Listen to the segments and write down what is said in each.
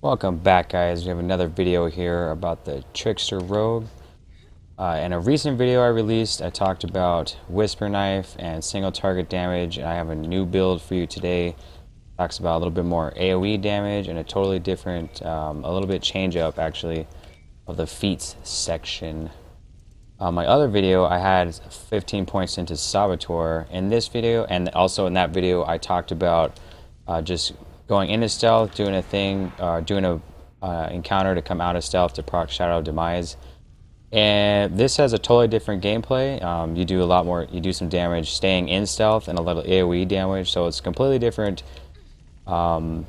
Welcome back, guys. We have another video here about the Trickster Rogue. In a recent video I released, I talked about Whisper Knife and single target damage, and I have a new build for you today. Talks about a little bit more AoE damage and a totally different, a little bit change up actually, of the feats section. My other video, I had 15 points into Saboteur. In this video, and also in that video, I talked about just going into stealth, doing a thing, doing a encounter to come out of stealth to proc Shadow Demise. And this has a totally different gameplay. You do a lot more, you do some damage staying in stealth and a little AoE damage, so it's completely different. In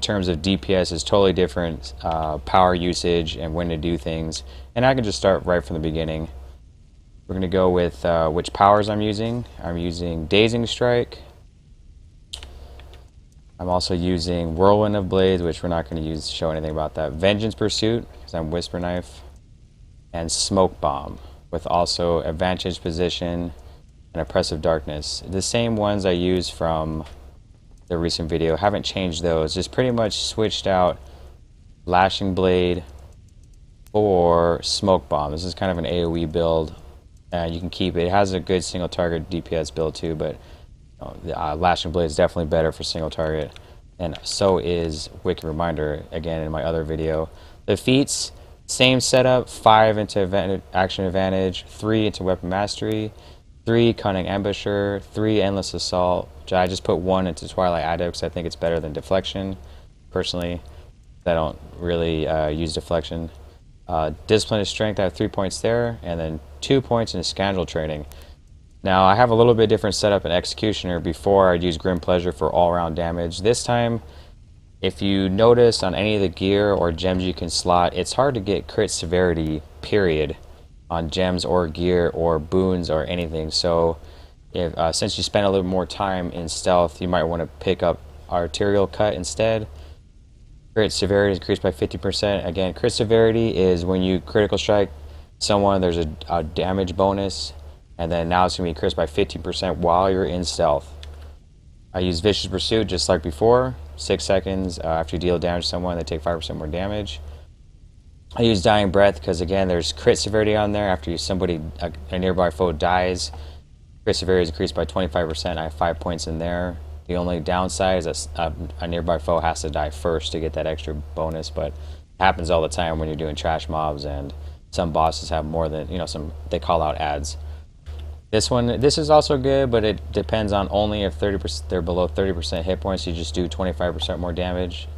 terms of DPS, is totally different. Power usage and when to do things. And I can just start right from the beginning. We're going to go with which powers I'm using. I'm using Dazing Strike. I'm also using Whirlwind of Blades, which we're not going to show anything about that. Vengeance Pursuit, because I'm Whisper Knife. And Smoke Bomb, with also Advantage Position and Oppressive Darkness. The same ones I used from the recent video. Haven't changed those. Just pretty much switched out Lashing Blade for Smoke Bomb. This is kind of an AoE build. You can keep it. It has a good single target DPS build too, but Lashing Blade is definitely better for single target. And so is Wicked Reminder, again in my other video. The feats, same setup, 5 into action advantage, 3 into weapon mastery, 3 cunning ambusher, 3 endless assault. I just put 1 into Twilight Adept because I think it's better than deflection. Personally, I don't really use deflection. Discipline and strength, I have 3 points there, and then 2 points in Scoundrel training. Now I have a little bit different setup in Executioner. Before I'd use Grim Pleasure for all-round damage. This time, if you notice on any of the gear or gems you can slot, it's hard to get crit severity, period, on gems or gear or boons or anything. So if, since you spend a little more time in stealth, you might want to pick up Arterial Cut instead. Crit severity is increased by 50%. Again, crit severity is when you critical strike someone, there's a damage bonus, and then now it's going to be increased by 50% while you're in stealth. I use Vicious Pursuit just like before. 6 seconds after you deal damage to someone, they take 5% more damage. I use Dying Breath because, again, there's crit severity on there. After a nearby foe dies, crit severity is increased by 25%. I have 5 points in there. The only downside is that a nearby foe has to die first to get that extra bonus, but it happens all the time when you're doing trash mobs, and some bosses have more than, they call out ads. This is also good, but it depends on only if they're below 30% hit points. You just do 25% more damage.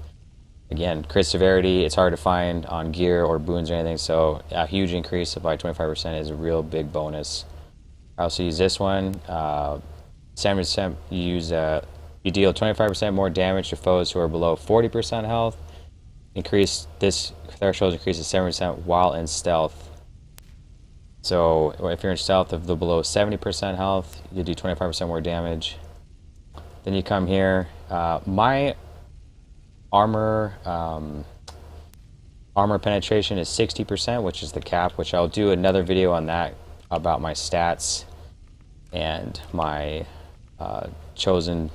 Again, crit severity, it's hard to find on gear or boons or anything, so a huge increase by 25% is a real big bonus. I also use this one. 7%. You deal 25% more damage to foes who are below 40% health. This threshold increases 7% while in stealth. So if you're in stealth of the below 70% health, you do 25% more damage. Then you come here. My armor penetration is 60%, which is the cap, which I'll do another video on that about my stats and my chosen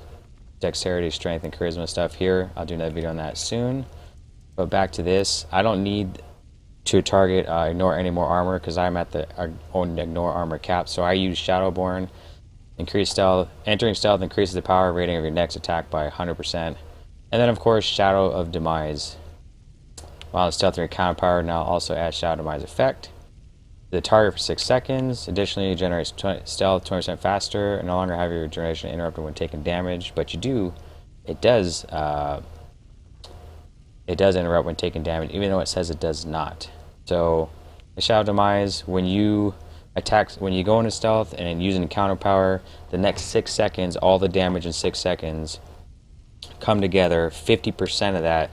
dexterity, strength, and charisma stuff here. I'll do another video on that soon. But back to this, I don't need to target ignore any more armor because I'm at the ignore armor cap, so I use Shadowborn. Increase stealth. Entering stealth increases the power rating of your next attack by 100%. And then of course Shadow of Demise. While in stealth, your counter power now also adds Shadow Demise effect. The target for 6 seconds. Additionally, you generate stealth 20% faster and no longer have your generation interrupted when taking damage, but it does interrupt when taking damage, even though it says it does not. So the Shadow Demise, when you go into stealth and use an encounter power, the next 6 seconds, all the damage in 6 seconds come together. 50% of that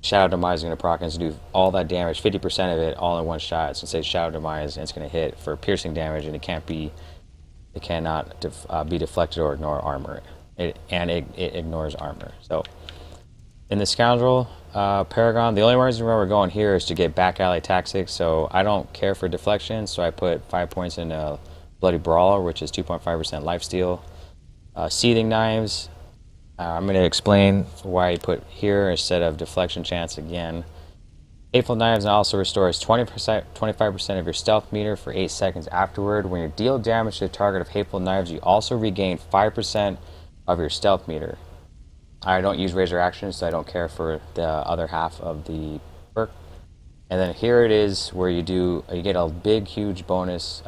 Shadow Demise is going to proc, and it's going to do all that damage, 50% of it, all in one shot. It's going to say Shadow Demise, and it's going to hit for piercing damage, and it cannot be deflected or ignore armor. It ignores armor. So in the Scoundrel Paragon, the only reason why we're going here is to get back alley tactics, so I don't care for deflection, so I put 5 points in Bloody Brawler, which is 2.5% lifesteal. Seething Knives, I'm going to explain why I put here instead of deflection chance again. Hateful Knives also restores 20%, 25% of your stealth meter for 8 seconds afterward. When you deal damage to the target of Hateful Knives, you also regain 5% of your stealth meter. I don't use Razor Action, so I don't care for the other half of the perk. And then here it is where you get a big, huge bonus,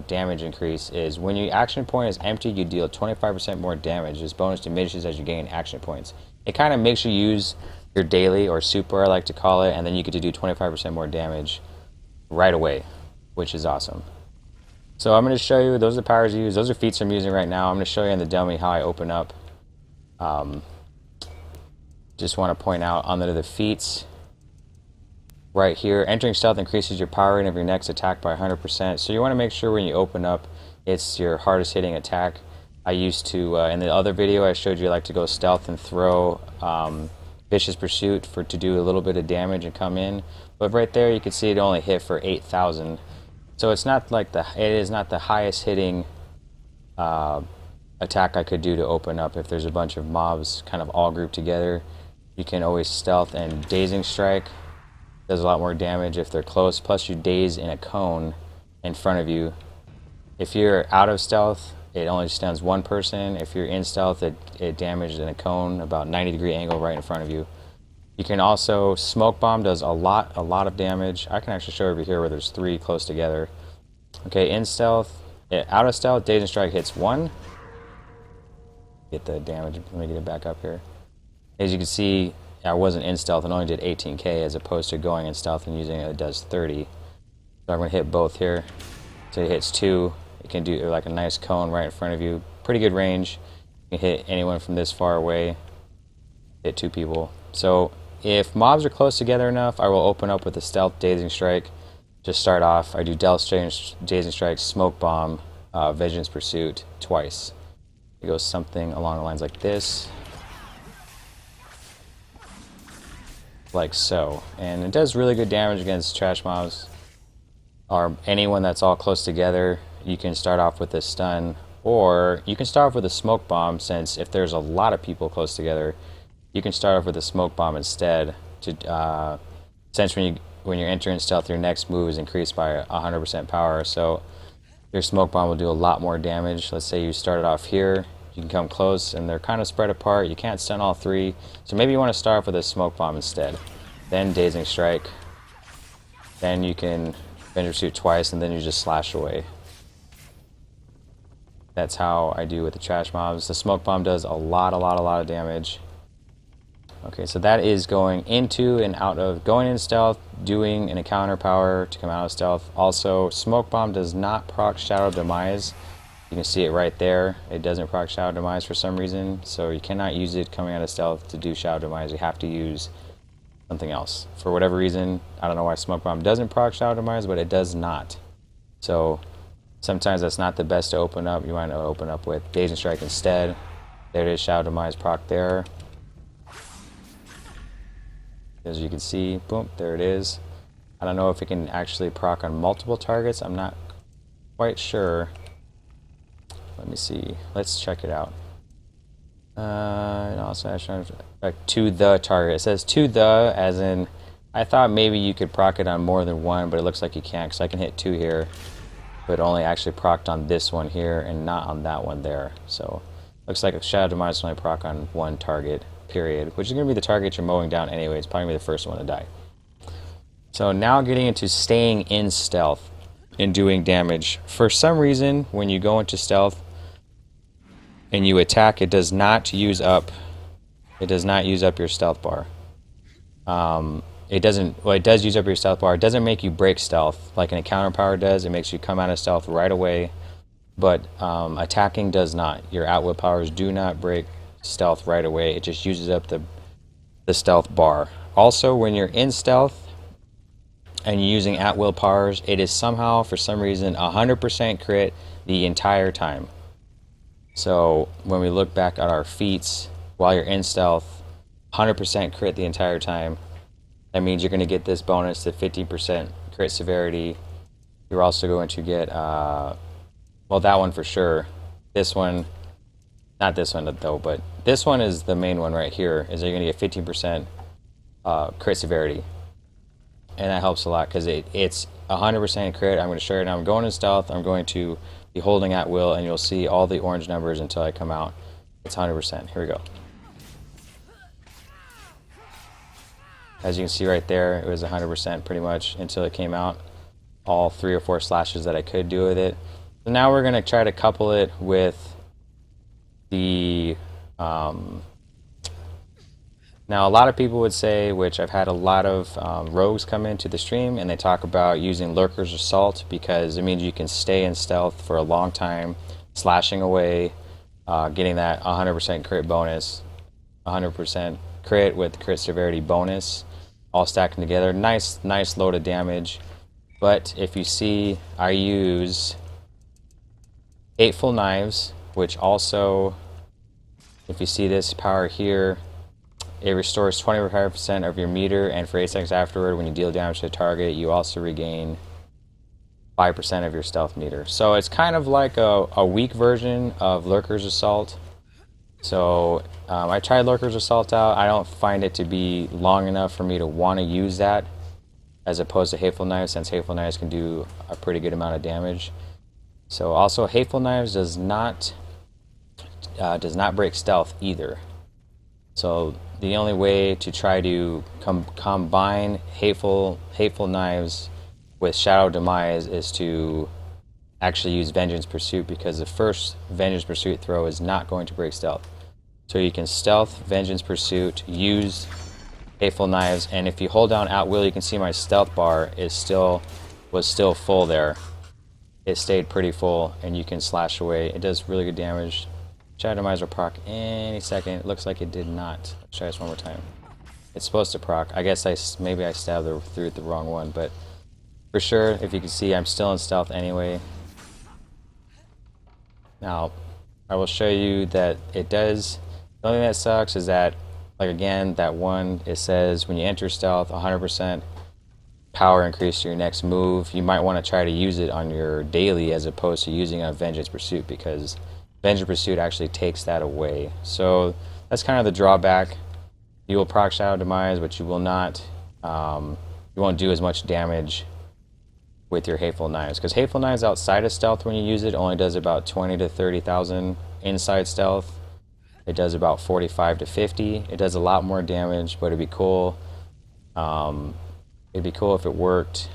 damage increase. Is when your action point is empty, you deal 25% more damage. This bonus diminishes as you gain action points. It kind of makes you use your daily or super, I like to call it, and then you get to do 25% more damage right away, which is awesome. So I'm going to show you, those are the powers you use. Those are feats I'm using right now. I'm going to show you in the dummy how I open up. Just want to point out under the feats, right here, entering stealth increases your power rate of your next attack by 100%. So you want to make sure when you open up, it's your hardest hitting attack. I used to, in the other video I showed you, I like to go stealth and throw Vicious Pursuit to do a little bit of damage and come in. But right there you can see it only hit for 8,000. So it's not like it is not the highest hitting attack I could do to open up. If there's a bunch of mobs kind of all grouped together, you can always stealth, and Dazing Strike does a lot more damage if they're close, plus you daze in a cone in front of you. If you're out of stealth, it only stuns one person. If you're in stealth, it damages in a cone, about 90-degree angle right in front of you. You can also, Smoke Bomb does a lot of damage. I can actually show over here where there's 3 close together. Okay, in stealth, out of stealth, Dazing Strike hits 1. Get the damage, let me get it back up here. As you can see, I wasn't in stealth and only did 18k as opposed to going in stealth and using it does 30. So I'm going to hit both here. So it hits 2. It can do like a nice cone right in front of you. Pretty good range. You can hit anyone from this far away. Hit 2 people. So if mobs are close together enough, I will open up with a stealth Dazing Strike. Just start off. I do Dazing Strike, Smoke Bomb, Vengeance Pursuit twice. It goes something along the lines like this. Like so, and it does really good damage against trash mobs or anyone that's all close together. You can start off with a stun, or you can start off with a smoke bomb, since if there's a lot of people close together, you can start off with a smoke bomb instead. Since when you're entering stealth, your next move is increased by 100% power, so your smoke bomb will do a lot more damage. Let's say you started off here, you can come close and they're kind of spread apart. You can't stun all 3, so maybe you want to start off with a smoke bomb instead. Then Dazing Strike. Then you can Vengeance Pursuit twice, and then you just slash away. That's how I do with the trash mobs. The smoke bomb does a lot of damage. Okay, so that is going into and out of, going in stealth, doing an encounter power to come out of stealth. Also, smoke bomb does not proc Shadow Demise. You can see it right there. It doesn't proc Shadow Demise for some reason, so you cannot use it coming out of stealth to do Shadow Demise. You have to use something else. For whatever reason, I don't know why Smoke Bomb doesn't proc Shadow Demise, but it does not. So sometimes that's not the best to open up. You want to open up with Dazing Strike instead. There it is, Shadow Demise proc there. As you can see, boom, there it is. I don't know if it can actually proc on multiple targets. I'm not quite sure. Let me see. Let's check it out. And also to the target. It says to the, as in, I thought maybe you could proc it on more than one, but it looks like you can't, because I can hit 2 here, but only actually procced on this one here and not on that one there. So looks like a Shadow Demise only proc on 1 target, period, which is going to be the target you're mowing down anyway. It's probably going to be the first one to die. So now getting into staying in stealth and doing damage. For some reason, when you go into stealth and you attack, it does not use up your stealth bar. It does use up your stealth bar. It doesn't make you break stealth like an encounter power does. It makes you come out of stealth right away, but attacking does not. Your at-will powers do not break stealth right away. It just uses up the stealth bar. Also, when you're in stealth and you're using at-will powers, it is somehow, for some reason, 100% crit the entire time. So when we look back at our feats, while you're in stealth, 100% crit the entire time. That means you're going to get this bonus to 50% crit severity. You're also going to get, well, that one for sure. This one, Not this one though, but this one is the main one right here. Is that you're gonna get 15% crit severity, and that helps a lot because it's 100% crit. I'm going to show you now. I'm going in stealth. I'm going to be holding at will, and you'll see all the orange numbers until I come out. It's 100%. Here we go. As you can see right there, it was 100% pretty much until it came out. All 3 or 4 slashes that I could do with it. So now we're going to try to couple it with the... Now, a lot of people would say, which I've had a lot of rogues come into the stream, and they talk about using Lurker's Assault because it means you can stay in stealth for a long time, slashing away, getting that 100% crit bonus, 100% crit with crit severity bonus, all stacking together. Nice load of damage. But if you see, I use Hateful Knives, which also, if you see this power here, it restores 25% of your meter, and for 8 seconds afterward, when you deal damage to a target, you also regain 5% of your stealth meter. So it's kind of like a weak version of Lurker's Assault. So I tried Lurker's Assault out. I don't find it to be long enough for me to want to use that as opposed to Hateful Knives, since Hateful Knives can do a pretty good amount of damage. So also, Hateful Knives does not break stealth either. So the only way to try to combine hateful Knives with Shadow Demise is to actually use Vengeance Pursuit, because the first Vengeance Pursuit throw is not going to break stealth. So you can stealth Vengeance Pursuit, use Hateful Knives, and if you hold down at will, you can see my stealth bar was still full there. It stayed pretty full, and you can slash away. It does really good damage. Shadow Demise will proc any second. It looks like it did not. Let's try this one more time. It's supposed to proc. I guess maybe I stabbed through the wrong one, but for sure, if you can see, I'm still in stealth anyway. Now, I will show you that it does. The only thing that sucks is that, like again, that one, it says when you enter stealth, 100% power increase to your next move. You might want to try to use it on your daily as opposed to using a Vengeance Pursuit, because Vengeance Pursuit actually takes that away. So that's kind of the drawback. You will proc Shadow Demise, but you will not, you won't do as much damage with your Hateful Knives, because Hateful Knives outside of stealth, when you use it, only does about 20 to 30,000 inside stealth. It does about 45 to 50. It does a lot more damage, but it'd be cool. It'd be cool if it worked.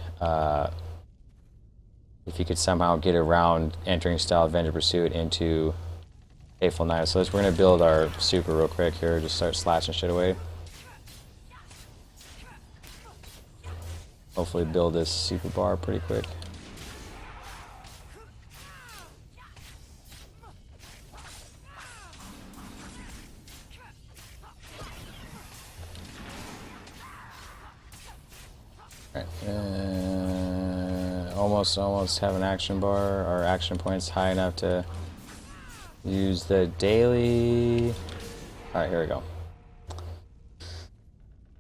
If you could somehow get around entering stealth, Vengeance Pursuit into Hateful Knives. So we're going to build our super real quick here. Just start slashing shit away. Hopefully build this super bar pretty quick. Alright, almost have an action bar, or action points high enough to use the daily. Alright, here we go.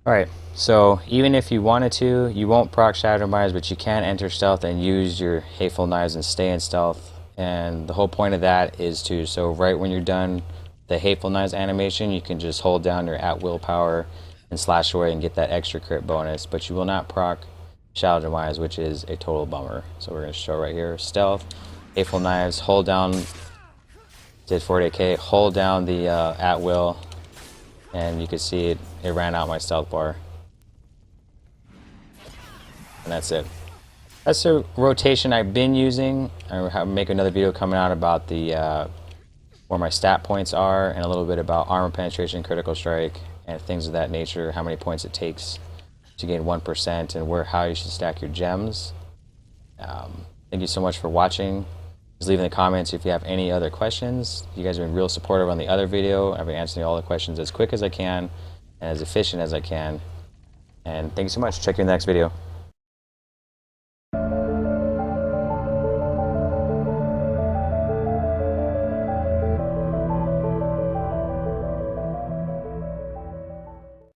Alright, so even if you wanted to, you won't proc Shadow Demise, but you can enter stealth and use your Hateful Knives and stay in stealth. And the whole point of that is to, so right when you're done the Hateful Knives animation, you can just hold down your at will power and slash away and get that extra crit bonus, but you will not proc Shadow Demise, which is a total bummer. So we're going to show right here, stealth, Hateful Knives, hold down, did 48k, hold down the at will, and you can see it ran out my stealth bar. And that's it. That's the rotation I've been using. I'll make another video coming out about the where my stat points are, and a little bit about armor penetration, critical strike, and things of that nature, how many points it takes to gain 1%, and how you should stack your gems. Thank you so much for watching. Just leave in the comments if you have any other questions. You guys have been real supportive on the other video. I've been answering all the questions as quick as I can and as efficient as I can. And thank you so much. Check you in the next video.